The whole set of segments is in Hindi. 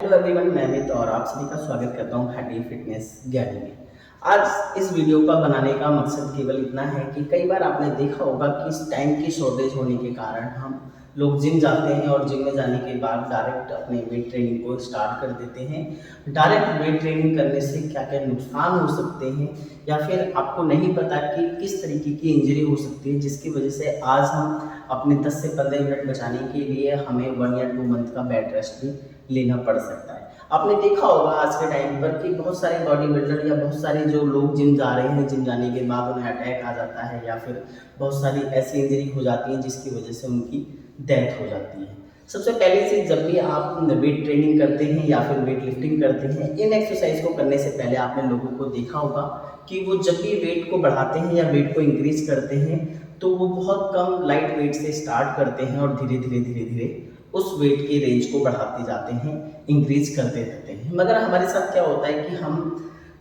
हेलो एवरीवन, मैं अमित और आप सभी का स्वागत करता हूँ हैप्पी फिटनेस ज्ञानी में। आज इस वीडियो का बनाने का मकसद केवल इतना है कि कई बार आपने देखा होगा कि इस टाइम की शॉर्टेज होने के कारण हम लोग जिम जाते हैं और जिम में जाने के बाद डायरेक्ट अपने वेट ट्रेनिंग को स्टार्ट कर देते हैं। डायरेक्ट वेट ट्रेनिंग करने से क्या क्या नुकसान हो सकते हैं या फिर आपको नहीं पता कि किस तरीके की इंजरी हो सकती है, जिसकी वजह से आज हम अपने 10 से 15 मिनट बचाने के लिए हमें 1 या 2 मंथ का बेड रेस्ट भी लेना पड़ सकता है। आपने देखा होगा आज के टाइम पर कि बहुत सारे बॉडी बिल्डर या बहुत सारे जो लोग जिम जा रहे हैं, जिम जाने के बाद उन्हें अटैक आ जाता है या फिर बहुत सारी ऐसी इंजरी हो जाती है जिसकी वजह से उनकी डेथ हो जाती है। सबसे पहली चीज़, जब भी आप वेट ट्रेनिंग करते हैं या फिर वेट लिफ्टिंग करते हैं, इन एक्सरसाइज को करने से पहले आपने लोगों को देखा होगा कि वो जब भी वेट को बढ़ाते हैं या वेट को इंक्रीज करते हैं तो वो बहुत कम लाइट वेट से स्टार्ट करते हैं और धीरे धीरे धीरे धीरे उस वेट की रेंज को बढ़ाते जाते हैं, इंक्रीज करते रहते हैं। मगर हमारे साथ क्या होता है कि हम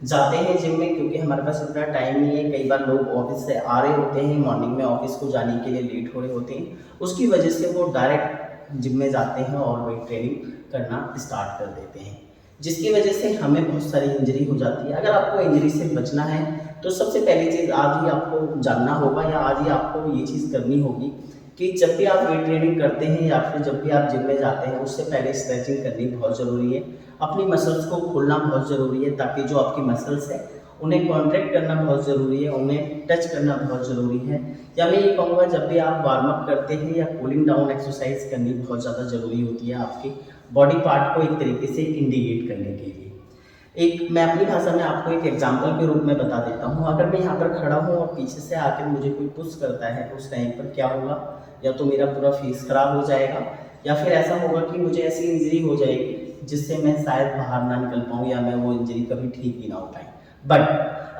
जाते हैं जिम में क्योंकि हमारे पास इतना टाइम नहीं है। कई बार लोग ऑफिस से आ रहे होते हैं, मॉर्निंग में ऑफिस को जाने के लिए लेट हो रहे होते हैं, उसकी वजह से वो डायरेक्ट जिम में जाते हैं और वेट ट्रेनिंग करना स्टार्ट कर देते हैं, जिसकी वजह से हमें बहुत सारी इंजरी हो जाती है। अगर आपको इंजरी से बचना है तो सबसे पहली चीज़ आज ही आपको जानना होगा या आज ही आपको ये चीज़ करनी होगी कि जब भी आप वेट ट्रेनिंग करते हैं या फिर जब भी आप जिम में जाते हैं, उससे पहले स्ट्रेचिंग करनी बहुत ज़रूरी है। अपनी मसल्स को खोलना बहुत ज़रूरी है ताकि जो आपकी मसल्स है उन्हें कॉन्ट्रैक्ट करना बहुत ज़रूरी है, उन्हें टच करना बहुत ज़रूरी है। या मैं ये कहूँगा जब भी आप वार्म अप करते हैं या कूलिंग डाउन एक्सरसाइज करनी बहुत ज़्यादा ज़रूरी होती है आपके बॉडी पार्ट को एक तरीके से इंडिकेट करने के लिए। एक मैं अपनी भाषा में आपको एक एग्जांपल के रूप में बता देता हूँ। अगर मैं यहाँ पर खड़ा हूँ और पीछे से आकर मुझे कोई पुश करता है, उस टाइम पर क्या होगा, या तो मेरा पूरा फेस खराब हो जाएगा या फिर ऐसा होगा कि मुझे ऐसी इंजरी हो जाएगी जिससे मैं शायद बाहर ना निकल पाऊँ या मैं वो इंजरी कभी ठीक ही ना हो पाए। बट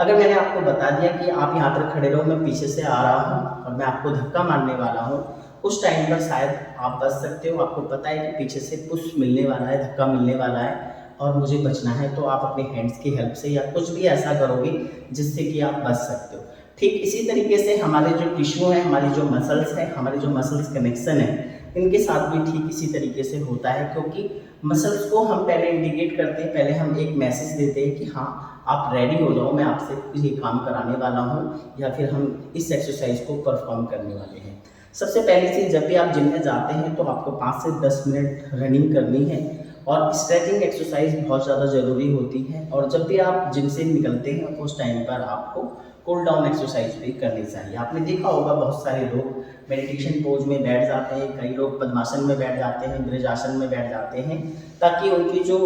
अगर मैंने आपको बता दिया कि आप यहाँ पर खड़े रहो, मैं पीछे से आ रहा हूँ और मैं आपको धक्का मारने वाला हूँ, उस टाइम पर शायद आप बच सकते हो। आपको पता है कि पीछे से पुश मिलने वाला है, धक्का मिलने वाला है और मुझे बचना है, तो आप अपने हैंड्स की हेल्प से या कुछ भी ऐसा करोगे जिससे कि आप बच सकते हो। ठीक इसी तरीके से हमारे जो टिश्यू है, हमारी जो मसल्स है, हमारी जो मसल्स कनेक्शन है, इनके साथ भी ठीक इसी तरीके से होता है। क्योंकि मसल्स को हम पहले इंडिकेट करते हैं, पहले हम एक मैसेज देते हैं कि हाँ आप रेडी हो जाओ, मैं आपसे ये काम कराने वाला हूँ या फिर हम इस एक्सरसाइज को परफॉर्म करने वाले हैं। सबसे पहली चीज़, जब भी आप जिम में जाते हैं तो आपको 5 से 10 मिनट रनिंग करनी है और स्ट्रेचिंग एक्सरसाइज बहुत ज़्यादा ज़रूरी होती है। और जब भी आप जिम से निकलते हैं उस टाइम पर आपको कूल डाउन एक्सरसाइज भी करनी चाहिए। आपने देखा होगा बहुत सारे लोग मेडिटेशन पोज में बैठ जाते हैं, कई लोग पद्मासन में बैठ जाते हैं, ब्रजासन में बैठ जाते हैं ताकि उनकी जो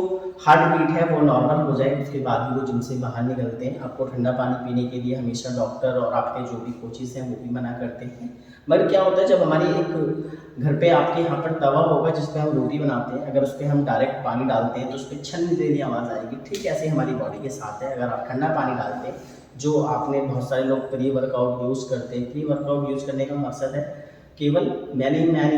हार्ट बीट है वो नॉर्मल हो जाए। उसके बाद ही वो जिम से बाहर निकलते हैं। आपको ठंडा पानी पीने के लिए हमेशा डॉक्टर और आपके जो भी कोचेस हैं वो भी मना करते हैं। मगर क्या होता है, जब हमारी एक घर पे आपके यहाँ पर तवा होगा जिस पे हम रोटी बनाते हैं, अगर उस पर हम डायरेक्ट पानी डालते हैं तो उस पर छन देने आवाज़ आएगी। ठीक ऐसे हमारी बॉडी के साथ है। अगर आप ठंडा पानी डालते हैं, जो आपने बहुत सारे लोग प्री वर्कआउट यूज़ करते हैं, प्री वर्कआउट यूज़ करने का मकसद है केवल मैं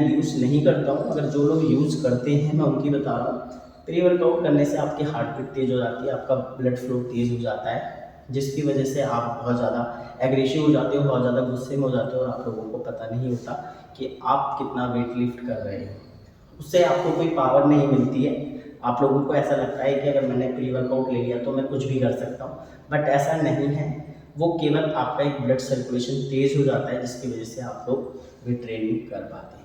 यूज़ नहीं करता हूँ, अगर जो लोग यूज़ करते हैं मैं उनकी बता रहा हूँ। प्री वर्कआउट करने से आपकी हार्ट बीट तेज़ हो जाती है, आपका ब्लड फ्लो तेज़ हो जाता है, जिसकी वजह से आप बहुत ज़्यादा एग्रेसिव हो जाते हो, बहुत ज़्यादा गुस्से में हो जाते हो और आप लोगों को पता नहीं होता कि आप कितना वेट लिफ्ट कर रहे हो। उससे आपको कोई पावर नहीं मिलती है। आप लोगों को ऐसा लगता है कि अगर मैंने प्री वर्कआउट ले लिया तो मैं कुछ भी कर सकता हूँ, बट ऐसा नहीं है। वो केवल आपका एक ब्लड सर्कुलेशन तेज़ हो जाता है जिसकी वजह से आप लोग वेट ट्रेनिंग कर पाते हैं।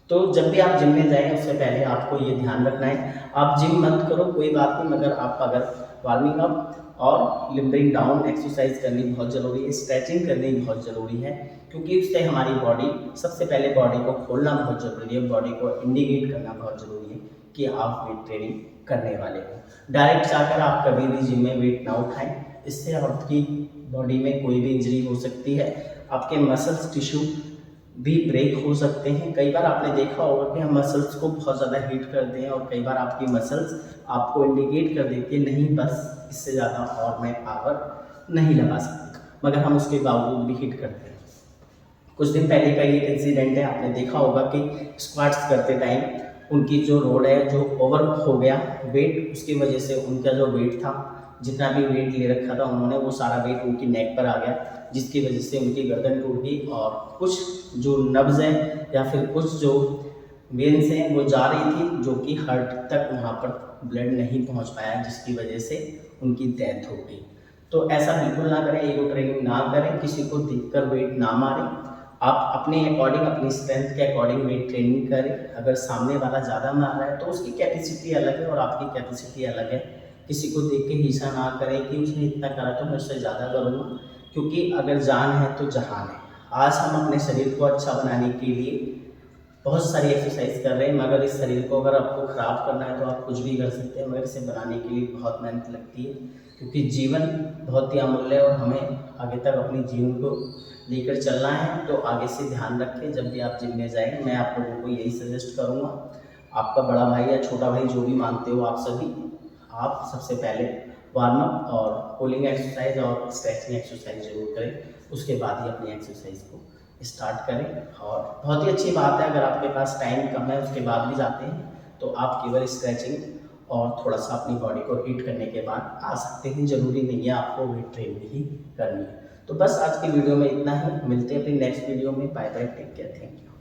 तो जब भी आप जिम में जाएँ उससे पहले आपको ये ध्यान रखना है, आप जिम मत करो कोई बात नहीं, मगर आप अगर वार्मिंग अप और लिम्बरिंग डाउन एक्सरसाइज करनी बहुत ज़रूरी है, स्ट्रेचिंग करनी बहुत ज़रूरी है। क्योंकि उससे हमारी बॉडी, सबसे पहले बॉडी को खोलना बहुत ज़रूरी है, बॉडी को इंडिकेट करना बहुत ज़रूरी है कि आप वेट ट्रेनिंग करने वाले हो। डायरेक्ट जाकर आप कभी भी जिम में वेट ना उठाएं, इससे आपकी बॉडी में कोई भी इंजरी हो सकती है, आपके मसल्स टिश्यू भी ब्रेक हो सकते हैं। कई बार आपने देखा होगा कि हम मसल्स को बहुत ज़्यादा हिट करते हैं और कई बार आपकी मसल्स आपको इंडिकेट कर देती है नहीं बस इससे ज़्यादा और मैं पावर नहीं लगा सकती, मगर हम उसके बावजूद भी हिट करते हैं। कुछ दिन पहले का ये इंसिडेंट है, आपने देखा होगा कि स्क्वाट्स करते टाइम उनकी जो रोड है जो ओवर हो गया वेट, उसकी वजह से उनका जो वेट था, जितना भी वेट ले रखा था उन्होंने, वो सारा वेट उनकी नेक पर आ गया, जिसकी वजह से उनकी गर्दन टूट गई और कुछ जो नब्ज़ हैं या फिर कुछ जो वेन से वो जा रही थी, जो कि हार्ट तक वहाँ पर ब्लड नहीं पहुँच पाया, जिसकी वजह से उनकी डेथ हो गई। तो ऐसा बिल्कुल ना करें, ईगो ट्रेनिंग ना करें, किसी को देखकर वेट ना मारें। आप अपने अकॉर्डिंग, अपनी स्ट्रेंथ के अकॉर्डिंग वेट ट्रेनिंग करें। अगर सामने वाला ज़्यादा मार रहा है तो उसकी कैपेसिटी अलग है और आपकी कैपेसिटी अलग है। किसी को देख के ईर्ष्या ना करें कि उसने इतना करा तो मैं उससे ज़्यादा करूँगा, क्योंकि अगर जान है तो जहान है। आज हम अपने शरीर को अच्छा बनाने के लिए बहुत सारी एक्सरसाइज कर रहे हैं, मगर इस शरीर को अगर आपको ख़राब करना है तो आप कुछ भी कर सकते हैं, मगर इसे बनाने के लिए बहुत मेहनत लगती है, क्योंकि जीवन बहुत ही अमूल्य है और हमें आगे तक अपने जीवन को लेकर चलना है। तो आगे से ध्यान रखें, जब भी आप जिम में जाएंगे मैं आप लोगों को यही सजेस्ट करूँगा। आपका बड़ा भाई या छोटा भाई जो भी मानते हो आप सभी, आप सबसे पहले वार्म अप और कूलिंग एक्सरसाइज और स्ट्रेचिंग एक्सरसाइज जरूर करें, उसके बाद ही अपनी एक्सरसाइज को स्टार्ट करें। और बहुत ही अच्छी बात है, अगर आपके पास टाइम कम है उसके बाद भी जाते हैं तो आप केवल स्ट्रेचिंग और थोड़ा सा अपनी बॉडी को हीट करने के बाद आ सकते हैं। ज़रूरी नहीं है आपको वेट ट्रेनिंग ही करनी है। तो बस आज की वीडियो में इतना ही, मिलते हैं अपनी नेक्स्ट वीडियो में। Bye bye, take care, thank you.